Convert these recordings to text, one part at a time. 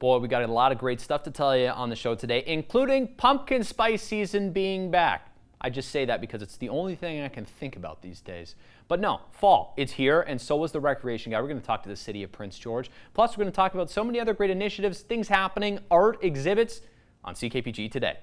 Boy, we got a lot of great stuff to tell you on the show today, including pumpkin spice season being back. I just say that because it's the only thing I can think about these days. But no, fall, it's here, and so is the recreation guy. We're going to talk to the city of Prince George. Plus, we're going to talk about so many other great initiatives, things happening, art, exhibits on CKPG today.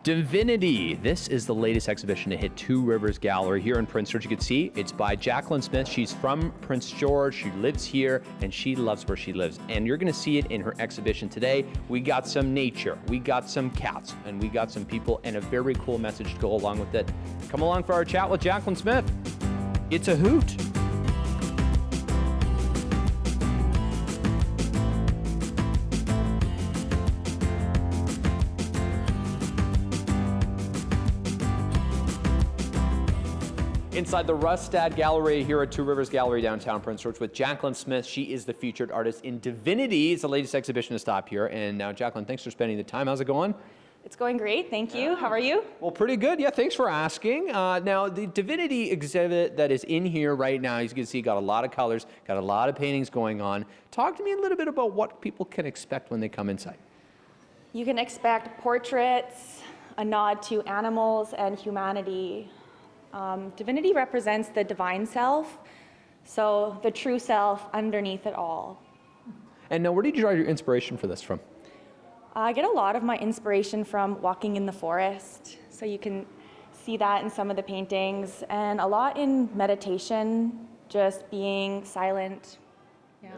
Divinity. This is the latest exhibition to hit Two Rivers Gallery here in Prince George. You can see it's by Jacqueline Smith. She's from Prince George. She lives here and she loves where she lives. And you're going to see it in her exhibition today. We got some nature, we got some cats, and we got some people and a very cool message to go along with it. Come along for our chat with Jacqueline Smith. It's a hoot. Inside the Rustad Gallery here at Two Rivers Gallery downtown Prince George with Jacqueline Smith. She is the featured artist in Divinity. It's the latest exhibition to stop here. And now, Jacqueline, thanks for spending the time. How's it going? It's going great, thank you. How are you? Well, pretty good. Yeah, thanks for asking. Now, the Divinity exhibit that is in here right now, as you can see, got a lot of colors, got a lot of paintings going on. Talk to me a little bit about what people can expect when they come inside. You can expect portraits, a nod to animals and humanity. Divinity represents the divine self, so the true self underneath it all. And now, where did you draw your inspiration for this from? I get a lot of my inspiration from walking in the forest, so you can see that in some of the paintings, and a lot in meditation, just being silent. Yeah.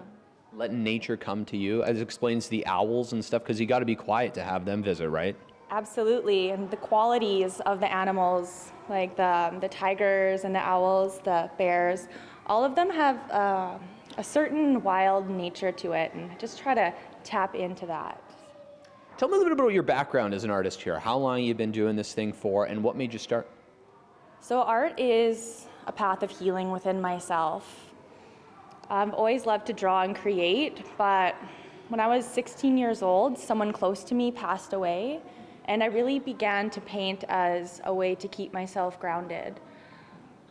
Letting nature come to you, as it explains the owls and stuff, because you got to be quiet to have them visit, right? Absolutely, and the qualities of the animals, like the tigers and the owls, the bears, all of them have a certain wild nature to it, and I just try to tap into that. Tell me a little bit about your background as an artist here. How long you've been doing this thing for, and what made you start? So art is a path of healing within myself. I've always loved to draw and create, but when I was 16 years old, someone close to me passed away. And I really began to paint as a way to keep myself grounded.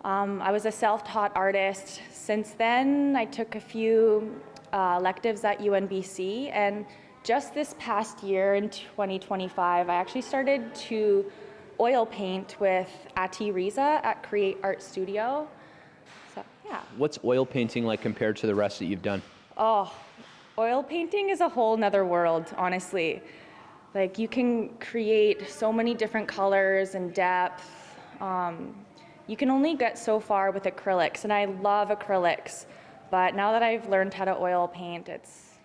I was a self-taught artist. Since then, I took a few electives at UNBC, and just this past year in 2025, I actually started to oil paint with Ati Riza at Create Art Studio. So, yeah. What's oil painting like compared to the rest that you've done? Oh, oil painting is a whole nother world, honestly. Like, you can create so many different colors and depth. You can only get so far with acrylics, and I love acrylics. But now that I've learned how to oil paint, it's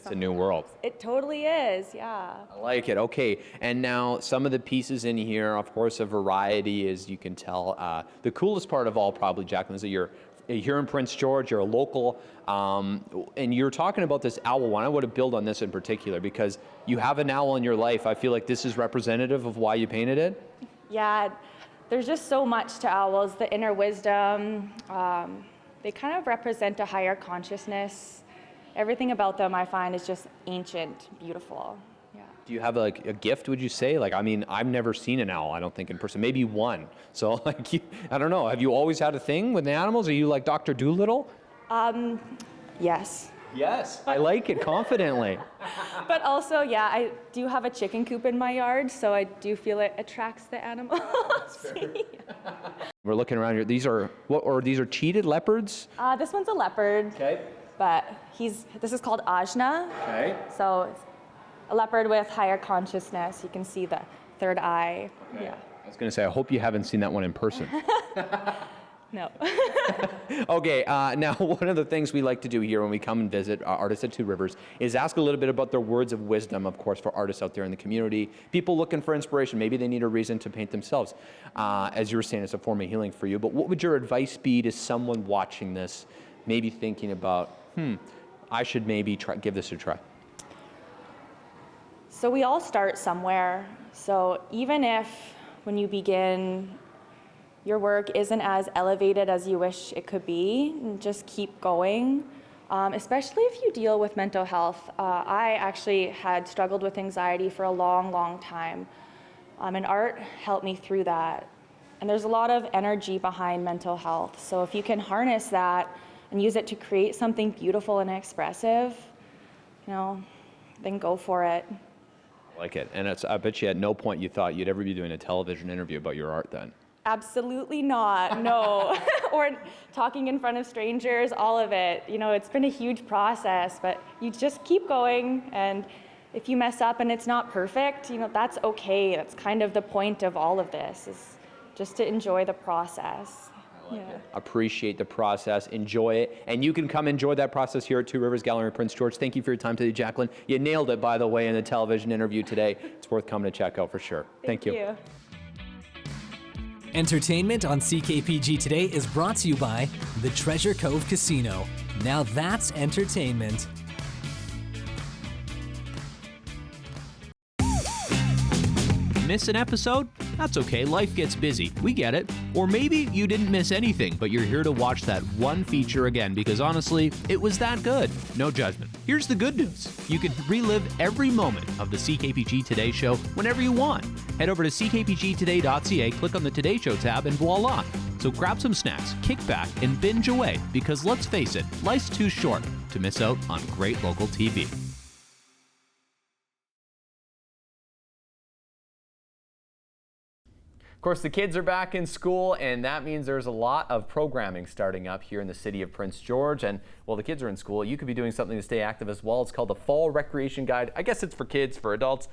a new world. It totally is, yeah. I like it. Okay, and now some of the pieces in here, of course, a variety, as you can tell. The coolest part of all, probably, Jacqueline, is that you're here in Prince George, you're a local, and you're talking about this owl one. I want to build on this in particular because you have an owl in your life. I feel like this is representative of why you painted it. Yeah, there's just so much to owls, the inner wisdom. They kind of represent a higher consciousness. Everything about them I find is just ancient, beautiful. Yeah. Do you have like a gift, would you say? Like, I mean, I've never seen an owl, I don't think, in person, maybe one. So like, I don't know, have you always had a thing with the animals? Are you like Dr. Dolittle? Yes. Yes, I like it confidently. But also, yeah, I do have a chicken coop in my yard, so I do feel it attracts the animals. We're looking around here. These are, these are cheetah leopards? This one's a leopard. Okay. But this is called Ajna. Okay. So it's a leopard with higher consciousness. You can see the third eye. Okay. Yeah. I was going to say, I hope you haven't seen that one in person. No. Okay, now one of the things we like to do here when we come and visit artists at Two Rivers is ask a little bit about their words of wisdom, of course, for artists out there in the community, people looking for inspiration. Maybe they need a reason to paint themselves. As you were saying, it's a form of healing for you, but what would your advice be to someone watching this, maybe thinking about, I should maybe give this a try? So we all start somewhere. So even if when you begin, your work isn't as elevated as you wish it could be, just keep going. Especially if you deal with mental health. I actually had struggled with anxiety for a long, long time. And art helped me through that. And there's a lot of energy behind mental health. So if you can harness that and use it to create something beautiful and expressive, then go for it. I like it. And I bet you at no point you thought you'd ever be doing a television interview about your art then. Absolutely not, no. Or talking in front of strangers, all of it. It's been a huge process, but you just keep going, and if you mess up and it's not perfect, that's okay. That's kind of the point of all of this, is just to enjoy the process. Appreciate the process, enjoy it, and you can come enjoy that process here at Two Rivers Gallery in Prince George. Thank you for your time today, Jacqueline. You nailed it, by the way, in the television interview today. It's worth coming to check out for sure. Thank you. Entertainment on CKPG Today is brought to you by the Treasure Cove Casino. Now that's entertainment. Miss an episode? That's okay, life gets busy. We get it. Or maybe you didn't miss anything, but you're here to watch that one feature again because honestly, it was that good. No judgment. Here's the good news. You can relive every moment of the CKPG Today Show whenever you want. Head over to ckpgtoday.ca, click on the Today Show tab, and voila. So grab some snacks, kick back, and binge away because let's face it, life's too short to miss out on great local TV. Of course, the kids are back in school, and that means there's a lot of programming starting up here in the city of Prince George. And while the kids are in school, you could be doing something to stay active as well. It's called the Fall Recreation Guide. I guess it's for kids, for adults,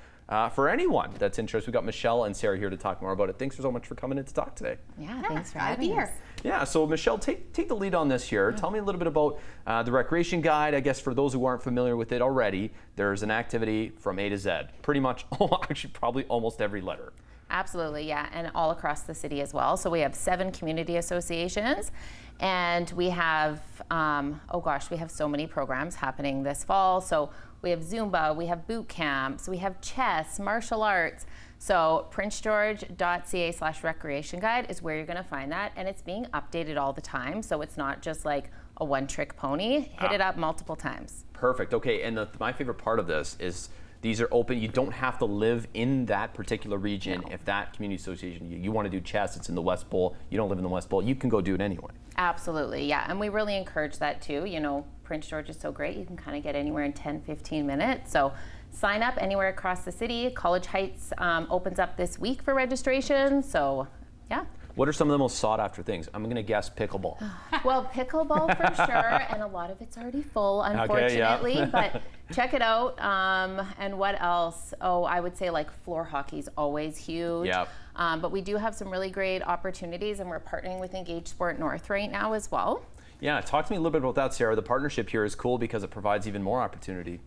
for anyone that's interested. We've got Michelle and Sarah here to talk more about it. Thanks so much for coming in to talk today. Yeah, thanks for having us. Yeah, so Michelle, take the lead on this here. Tell me a little bit about the Recreation Guide. I guess for those who aren't familiar with it already, there's an activity from A to Z. Pretty much, actually probably almost every letter. Absolutely, yeah, and all across the city as well. So we have 7 community associations, and we have, we have so many programs happening this fall. So we have Zumba, we have boot camps, we have chess, martial arts. So princegeorge.ca/recreation guide is where you're going to find that, and it's being updated all the time. So it's not just like a one-trick pony. Hit it up multiple times. Perfect. Okay, and my favorite part of this is these are open. You don't have to live in that particular region. No. If that community association, you want to do chess, it's in the West Bowl, you don't live in the West Bowl, you can go do it anyway. Absolutely, yeah. And we really encourage that too. Prince George is so great. You can kind of get anywhere in 10, 15 minutes. So sign up anywhere across the city. College Heights opens up this week for registration. So, yeah. What are some of the most sought after things? I'm going to guess pickleball. Well, pickleball for sure, and a lot of it's already full, unfortunately. Okay, yeah. But check it out. And what else? Oh, I would say like floor hockey is always huge. Yep. But we do have some really great opportunities, and we're partnering with Engage Sport North right now as well. Yeah, talk to me a little bit about that, Sarah. The partnership here is cool because it provides even more opportunity.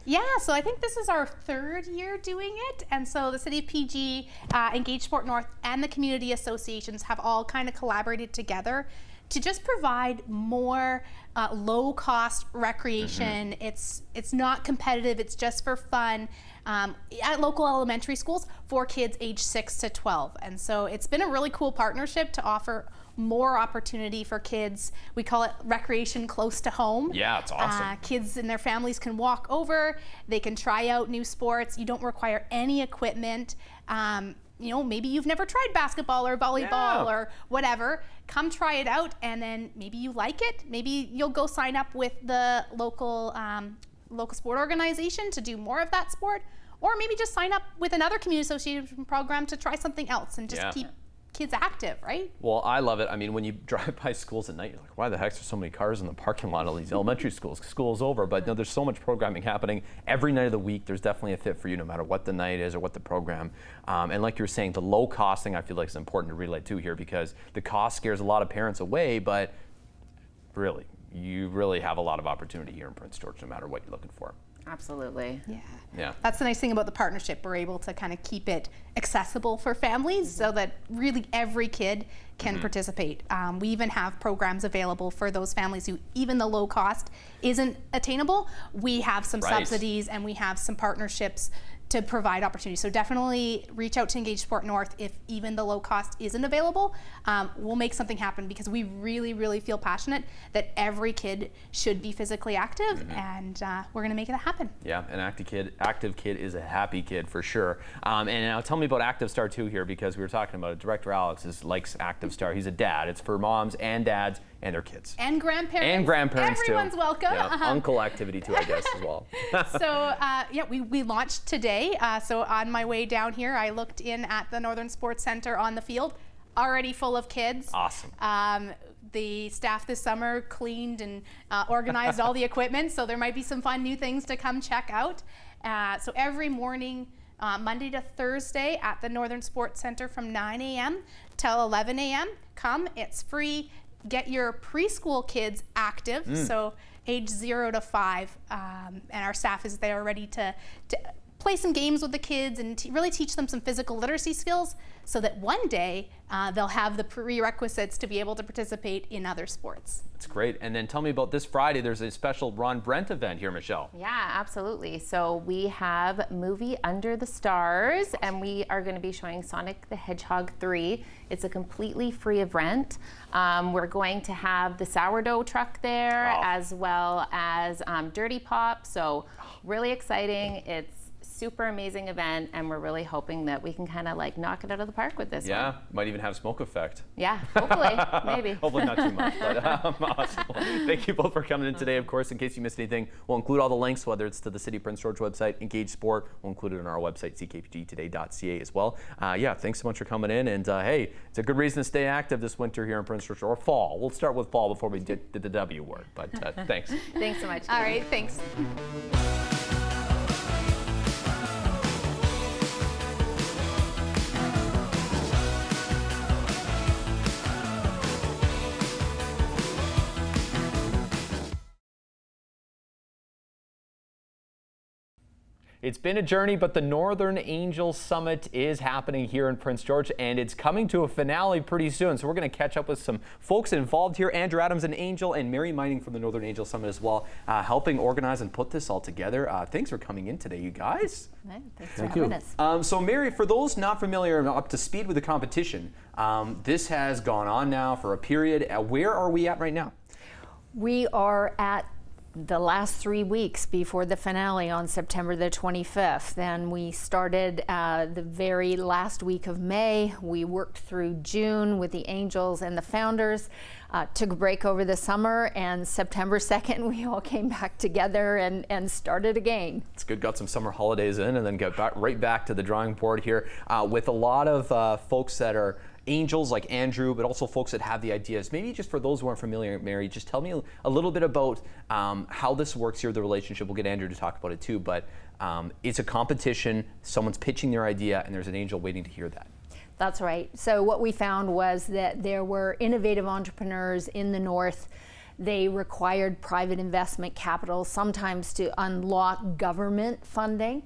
Yeah, so I think this is our 3rd year doing it, and so the City of PG, Engage Sport North, and the community associations have all kind of collaborated together to just provide more low-cost recreation. Mm-hmm. It's not competitive, it's just for fun at local elementary schools for kids age 6 to 12. And so it's been a really cool partnership to offer more opportunity for kids. We call it recreation close to home. Yeah, it's awesome. Kids and their families can walk over, they can try out new sports. You don't require any equipment. Maybe you've never tried basketball or volleyball or whatever. Come try it out, and then maybe you like it. Maybe you'll go sign up with the local sport organization to do more of that sport, or maybe just sign up with another community association program to try something else and just keep kids active, right? Well, I love it. I mean, when you drive by schools at night, you're like, why the heck are so many cars in the parking lot of these elementary schools? School's over, but no, there's so much programming happening every night of the week. There's definitely a fit for you no matter what the night is or what the program. And like you were saying, the low cost thing I feel like is important to relay too here because the cost scares a lot of parents away, but really, you really have a lot of opportunity here in Prince George no matter what you're looking for. Absolutely. Yeah. That's the nice thing about the partnership. We're able to kind of keep it accessible for families so that really every kid can participate. We even have programs available for those families who even the low cost isn't attainable. We have some subsidies and we have some partnerships to provide opportunities. So definitely reach out to Engage Sport North if even the low cost isn't available. We'll make something happen because we really, really feel passionate that every kid should be physically active, and we're going to make it happen. Yeah, an active kid is a happy kid for sure. And now tell me about Active Star 2 here, because we were talking about it. Director Alex likes Active Star. He's a dad. It's for moms and dads and their kids. And grandparents. And grandparents Everyone's too. welcome. Yeah, uncle activity too, I guess, as well. So yeah, we launched today. So on my way down here, I looked in at the Northern Sports Center on the field, already full of kids. Awesome. The staff this summer cleaned and organized all the equipment, so there might be some fun new things to come check out. So every morning, Monday to Thursday at the Northern Sports Center from 9 a.m. till 11 a.m. Come, it's free. Get your preschool kids active, so age 0 to 5, and our staff is there ready to play some games with the kids and really teach them some physical literacy skills so that one day they'll have the prerequisites to be able to participate in other sports. That's great. And then tell me about this Friday. There's a special Ron Brent event here, Michelle. Yeah, absolutely. So we have Movie Under the Stars, and we are going to be showing Sonic the Hedgehog 3. It's a completely free event. We're going to have the sourdough truck there, as well as Dirty Pop. So really exciting. It's super amazing event, and we're really hoping that we can kind of like knock it out of the park with this one. Yeah, might even have smoke effect. Yeah, hopefully, maybe. Hopefully not too much, but awesome. Thank you both for coming in today. Of course, in case you missed anything, we'll include all the links, whether it's to the City of Prince George website, Engage Sport, we'll include it on our website, ckpgtoday.ca as well. Yeah, thanks so much for coming in, and hey, it's a good reason to stay active this winter here in Prince George, or fall. We'll start with fall before we did the W word, but thanks. Thanks so much. All right, thanks. It's been a journey, but the Northern Angel Summit is happening here in Prince George, and it's coming to a finale pretty soon. So we're going to catch up with some folks involved here. Andrew Adams, an Angel, and Mary Mining from the Northern Angel Summit as well, helping organize and put this all together. Thanks for coming in today, you guys. Thanks for having us. So Mary, for those not familiar and up to speed with the competition, this has gone on now for a period. Where are we at right now? We are at the last 3 weeks before the finale on September the 25th. Then we started the very last week of May. We worked through June with the Angels and the founders, took a break over the summer, and September 2nd we all came back together and started again. It's good, got some summer holidays in and then get right back to the drawing board here with a lot of folks that are Angels like Andrew, but also folks that have the ideas. Maybe just for those who aren't familiar, Mary, just tell me a little bit about how this works here, the relationship. We'll get Andrew to talk about it too, but it's a competition, someone's pitching their idea, and there's an angel waiting to hear that. That's right. So what we found was that there were innovative entrepreneurs in the North. They required private investment capital, sometimes to unlock government funding,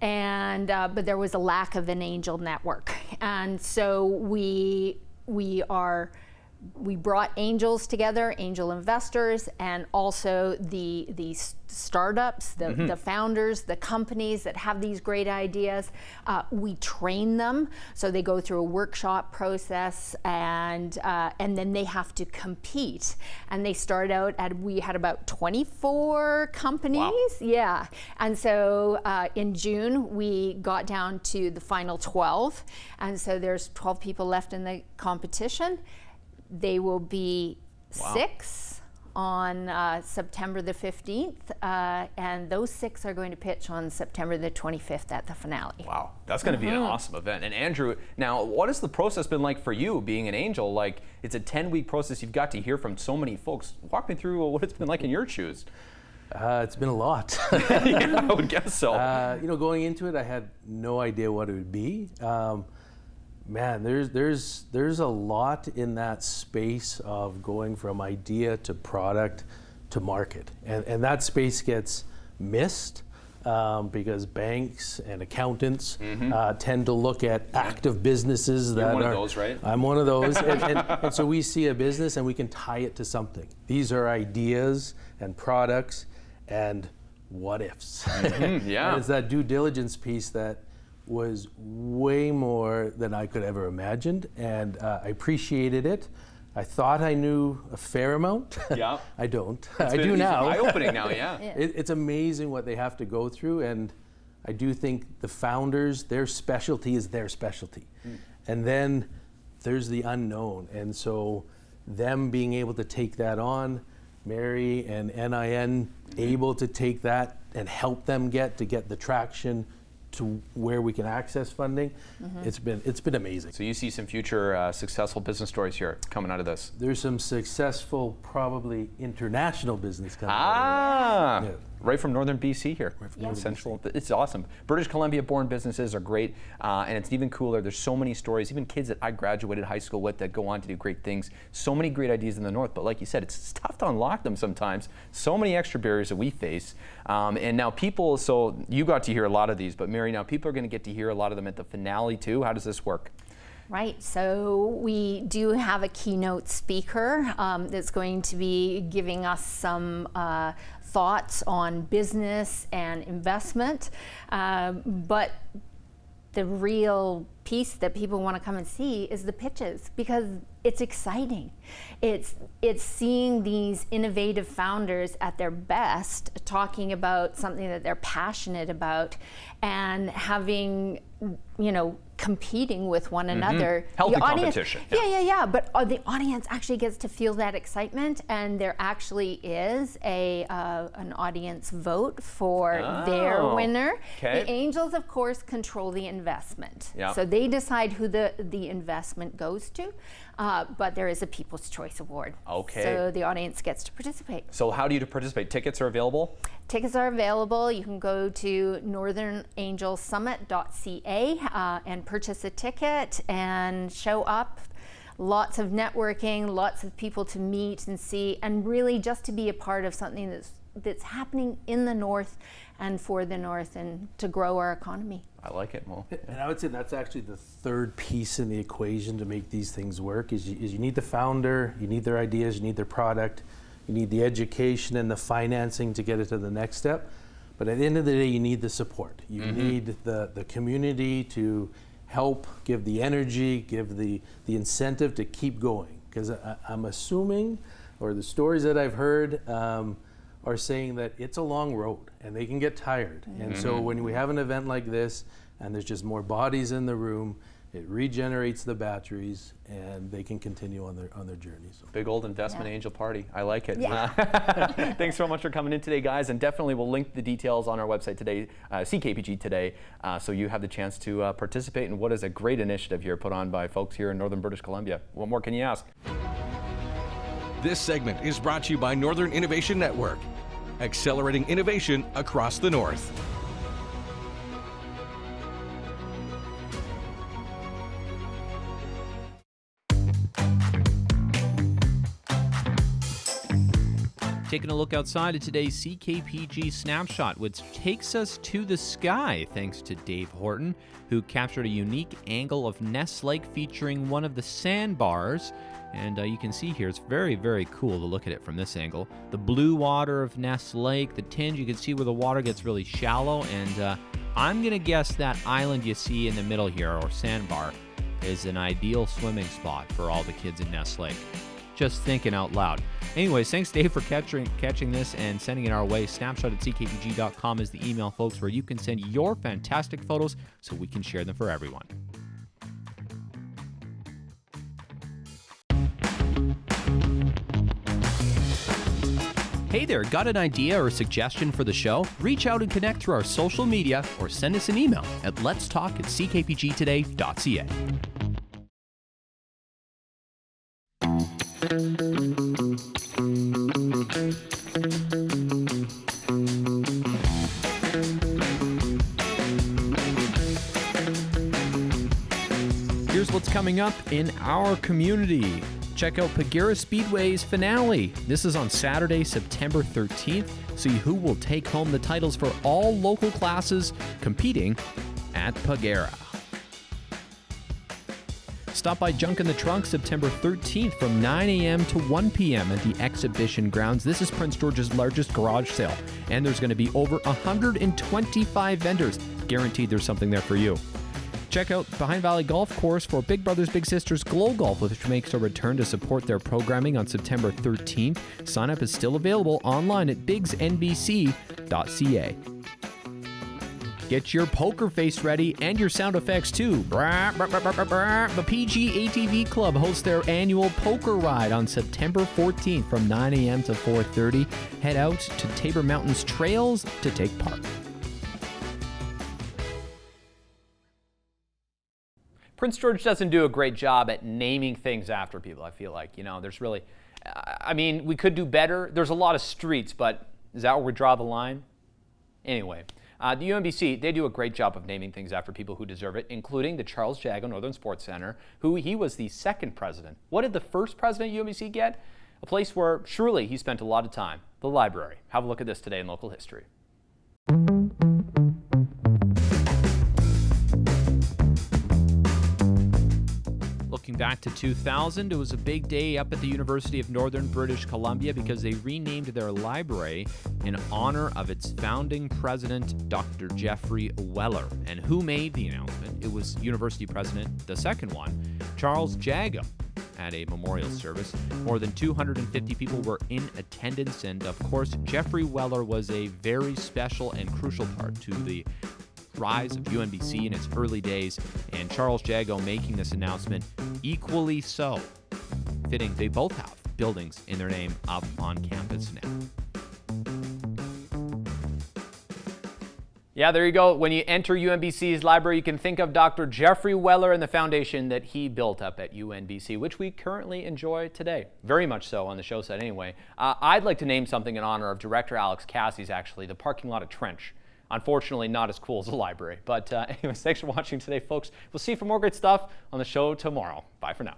and but there was a lack of an angel network. And so we brought angels together, angel investors, and also the startups, the founders, the companies that have these great ideas. We train them, so they go through a workshop process, and then they have to compete. And they start out we had about 24 companies. Wow. Yeah, and so in June we got down to the final 12, and so there's 12 people left in the competition. They will be 6 on September the 15th, and those 6 are going to pitch on September the 25th at the finale. Wow, that's going to be an awesome event. And Andrew, now what has the process been like for you being an angel? Like, it's a 10-week process. You've got to hear from so many folks. Walk me through what it's been like in your shoes. It's been a lot. Yeah, I would guess so. Going into it, I had no idea what it would be. Man, there's a lot in that space of going from idea to product to market, and that space gets missed because banks and accountants tend to look at active businesses that You're one are. of those, right? I'm one of those, and so we see a business and we can tie it to something. These are ideas and products, and what ifs. Yeah. And it's that due diligence piece that was way more than I could ever imagined, and I appreciated it. I thought I knew a fair amount. Yeah. I don't. I do It's now. eye-opening now, yeah. It's amazing what they have to go through, and I do think the founders, their specialty is their specialty. And then there's the unknown, and so them being able to take that on, Mary and NIN able to take that and help them get the traction to where we can access funding. It's been amazing. So you see some future successful business stories here coming out of this. There's some successful, probably international business coming out of it. Yeah. Right from northern BC here. Central. It's awesome. British Columbia-born businesses are great, and it's even cooler. There's so many stories, even kids that I graduated high school with that go on to do great things. So many great ideas in the north, but like you said, it's tough to unlock them sometimes. So many extra barriers that we face, and now people. So you got to hear a lot of these, but Mary, now people are going to get to hear a lot of them at the finale too. How does this work? Right, so we do have a keynote speaker that's going to be giving us some thoughts on business and investment, but the real piece that people want to come and see is the pitches, because it's exciting. It's seeing these innovative founders at their best talking about something that they're passionate about and having, competing with one another. Healthy competition. Yeah. But the audience actually gets to feel that excitement, and there actually is an audience vote for their winner. Okay. The angels, of course, control the investment. Yeah. So they decide who the investment goes to, but there is a People's Choice Award. Okay. So the audience gets to participate. So how do you participate? Tickets are available? Tickets are available. You can go to northernangelsummit.ca and purchase a ticket and show up. Lots of networking, lots of people to meet and see, and really just to be a part of something that's happening in the North and for the North, and to grow our economy. I like it, Mo. And I would say that's actually the third piece in the equation to make these things work, is you need the founder, you need their ideas, you need their product, you need the education and the financing to get it to the next step. But at the end of the day, you need the support. You need the community to help, give the energy, give the incentive to keep going. Because I'm assuming, or the stories that I've heard, are saying that it's a long road and they can get tired. And so when we have an event like this and there's just more bodies in the room, it regenerates the batteries and they can continue on their journeys. Big old investment angel party. I like it. Yeah. Thanks so much for coming in today, guys. And definitely we'll link the details on our website today, CKPG today, so you have the chance to participate in what is a great initiative here put on by folks here in northern British Columbia. What more can you ask? This segment is brought to you by Northern Innovation Network, accelerating innovation across the North. Taking a look outside at today's CKPG Snapshot, which takes us to the sky, thanks to Dave Horton, who captured a unique angle of Ness Lake featuring one of the sandbars. And you can see here, it's very, very cool to look at it from this angle. The blue water of Ness Lake, the tinge, you can see where the water gets really shallow. And I'm going to guess that island you see in the middle here, or sandbar, is an ideal swimming spot for all the kids in Ness Lake. Just thinking out loud. Anyways, thanks Dave for catching this and sending it our way. Snapshot@ckpg.com is the email, folks, where you can send your fantastic photos so we can share them for everyone. Hey there, got an idea or a suggestion for the show? Reach out and connect through our social media or send us an email at letstalk@ckpgtoday.ca. Here's what's coming up in our community. Check out Pagera Speedway's finale. This is on Saturday, September 13th. See who will take home the titles for all local classes competing at Pagera. stop by Junk in the Trunk September 13th from 9 a.m. to 1 p.m. at the exhibition grounds. This is Prince George's largest garage sale, and there's going to be over 125 vendors. Guaranteed there's something there for you. Check out Behind Valley Golf Course for Big Brothers Big Sisters Glow Golf, which makes a return to support their programming on September 13th. Sign up is still available online at bigsnbc.ca. Get your poker face ready and your sound effects too. The PG ATV Club hosts their annual poker ride on September 14th from 9 a.m. to 4:30. Head out to Tabor Mountains Trails to take part. Prince George doesn't do a great job at naming things after people, I feel like. You know, there's really, I mean, we could do better. There's a lot of streets, but is that where we draw the line? Anyway. The UNBC, they do a great job of naming things after people who deserve it, including the Charles Jago Northern Sports Center, he was the second president. What did the first president of UNBC get? A place where surely he spent a lot of time, the library. Have a look at this today in local history. Looking back to 2000, it was a big day up at the University of Northern British Columbia because they renamed their library in honor of its founding president, Dr. Jeffrey Weller. And who made the announcement? It was university president, the second one, Charles Jago, at a memorial service. More than 250 people were in attendance, and of course, Jeffrey Weller was a very special and crucial part to the rise of UNBC in its early days, and Charles Jago making this announcement equally so. Fitting, they both have buildings in their name up on campus now. Yeah, there you go. When you enter UNBC's library, you can think of Dr. Jeffrey Weller and the foundation that he built up at UNBC, which we currently enjoy today. Very much so on the show set anyway. I'd like to name something in honor of Director Alex Cassie's, actually, the parking lot at Trench. Unfortunately, not as cool as the library. But anyways, thanks for watching today, folks. We'll see you for more great stuff on the show tomorrow. Bye for now.